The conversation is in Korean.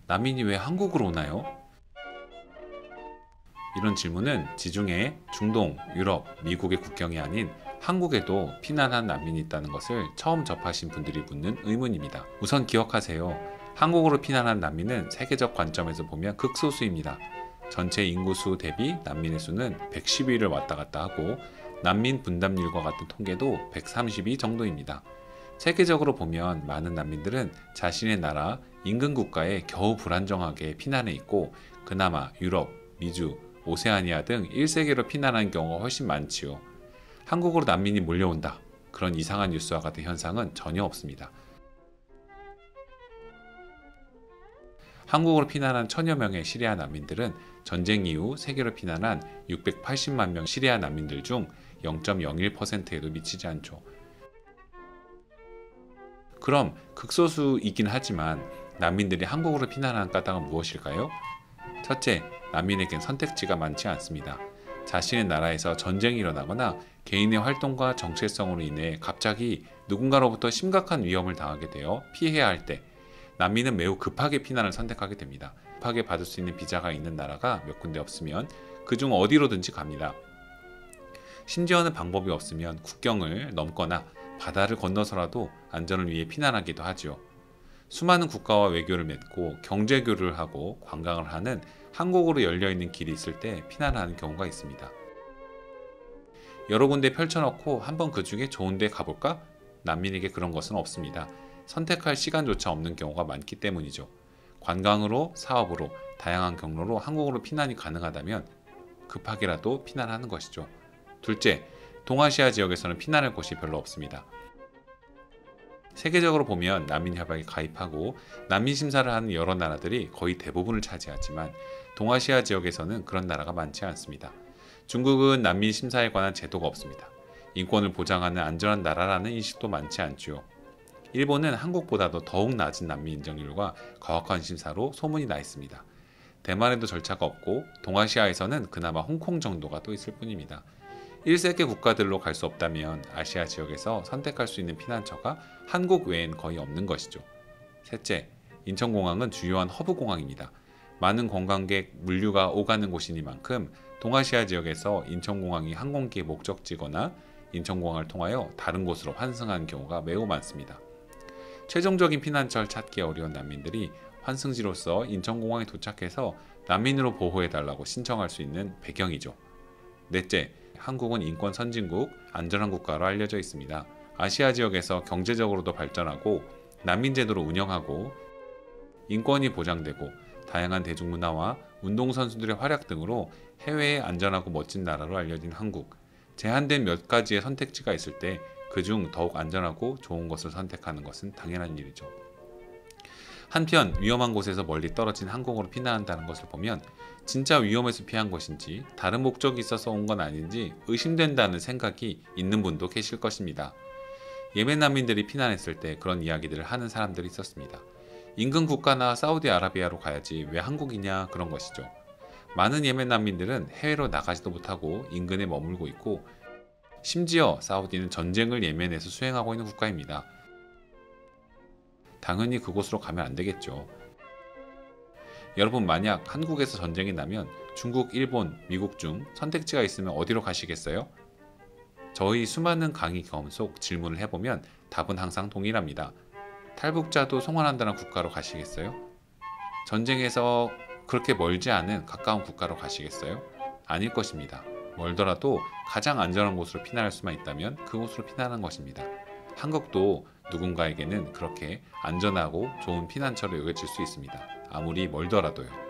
난민이 왜 한국으로 오나요? 이런 질문은 지중해, 중동, 유럽, 미국의 국경이 아닌 한국에도 피난한 난민이 있다는 것을 처음 접하신 분들이 묻는 의문입니다. 우선 기억하세요. 한국으로 피난한 난민은 세계적 관점에서 보면 극소수입니다. 전체 인구수 대비 난민의 수는 110위를 왔다 갔다 하고 난민 분담률과 같은 통계도 132 정도입니다. 세계적으로 보면 많은 난민들은 자신의 나라 인근 국가에 겨우 불안정하게 피난해 있고 그나마 유럽, 미주, 오세아니아 등 1세계로 피난한 경우가 훨씬 많지요. 한국으로 난민이 몰려온다. 그런 이상한 뉴스와 같은 현상은 전혀 없습니다. 한국으로 피난한 천여 명의 시리아 난민들은 전쟁 이후 세계로 피난한 680만 명 시리아 난민들 중 0.01%에도 미치지 않죠. 그럼 극소수이긴 하지만 난민들이 한국으로 피난한 까닭은 무엇일까요? 첫째, 난민에겐 선택지가 많지 않습니다. 자신의 나라에서 전쟁이 일어나거나 개인의 활동과 정체성으로 인해 갑자기 누군가로부터 심각한 위험을 당하게 되어 피해야 할 때 난민은 매우 급하게 피난을 선택하게 됩니다. 급하게 받을 수 있는 비자가 있는 나라가 몇 군데 없으면 그중 어디로든지 갑니다. 심지어는 방법이 없으면 국경을 넘거나 바다를 건너서라도 안전을 위해 피난하기도 하죠. 수많은 국가와 외교를 맺고 경제교류를 하고 관광을 하는 한국으로 열려있는 길이 있을 때 피난하는 경우가 있습니다. 여러 군데 펼쳐놓고 한번 그 중에 좋은 데 가볼까? 난민에게 그런 것은 없습니다. 선택할 시간조차 없는 경우가 많기 때문이죠. 관광으로, 사업으로, 다양한 경로로 한국으로 피난이 가능하다면 급하게라도 피난하는 것이죠. 둘째, 동아시아 지역에서는 피난할 곳이 별로 없습니다. 세계적으로 보면 난민협약에 가입하고 난민 심사를 하는 여러 나라들이 거의 대부분을 차지하지만 동아시아 지역에서는 그런 나라가 많지 않습니다. 중국은 난민 심사에 관한 제도가 없습니다. 인권을 보장하는 안전한 나라라는 인식도 많지 않죠. 일본은 한국보다도 더욱 낮은 난민 인정률과 가혹한 심사로 소문이 나 있습니다. 대만에도 절차가 없고 동아시아에서는 그나마 홍콩 정도가 또 있을 뿐입니다. 1세계 국가들로 갈 수 없다면 아시아 지역에서 선택할 수 있는 피난처가 한국 외엔 거의 없는 것이죠. 셋째, 인천공항은 주요한 허브 공항입니다. 많은 관광객 물류가 오가는 곳이니만큼 동아시아 지역에서 인천공항이 항공기의 목적지거나 인천공항을 통하여 다른 곳으로 환승하는 경우가 매우 많습니다. 최종적인 피난처를 찾기 어려운 난민들이 환승지로서 인천공항에 도착해서 난민으로 보호해달라고 신청할 수 있는 배경이죠. 넷째, 한국은 인권 선진국, 안전한 국가로 알려져 있습니다. 아시아 지역에서 경제적으로도 발전하고 난민 제도를 운영하고 인권이 보장되고 다양한 대중문화와 운동선수들의 활약 등으로 해외에 안전하고 멋진 나라로 알려진 한국. 제한된 몇 가지의 선택지가 있을 때 그중 더욱 안전하고 좋은 것을 선택하는 것은 당연한 일이죠. 한편 위험한 곳에서 멀리 떨어진 한국으로 피난한다는 것을 보면 진짜 위험해서 피한 것인지 다른 목적이 있어서 온 건 아닌지 의심된다는 생각이 있는 분도 계실 것입니다. 예멘 난민들이 피난했을 때 그런 이야기들을 하는 사람들이 있었습니다. 인근 국가나 사우디아라비아로 가야지 왜 한국이냐 그런 것이죠. 많은 예멘 난민들은 해외로 나가지도 못하고 인근에 머물고 있고 심지어 사우디는 전쟁을 예멘에서 수행하고 있는 국가입니다. 당연히 그곳으로 가면 안 되겠죠. 여러분 만약 한국에서 전쟁이 나면 중국, 일본, 미국 중 선택지가 있으면 어디로 가시겠어요? 저희 수많은 강의 경험 속 질문을 해보면 답은 항상 동일합니다. 탈북자도 송환한다는 국가로 가시겠어요? 전쟁에서 그렇게 멀지 않은 가까운 국가로 가시겠어요? 아닐 것입니다. 멀더라도 가장 안전한 곳으로 피난할 수만 있다면 그곳으로 피난하는 것입니다. 한국도 누군가에게는 그렇게 안전하고 좋은 피난처로 여겨질 수 있습니다. 아무리 멀더라도요.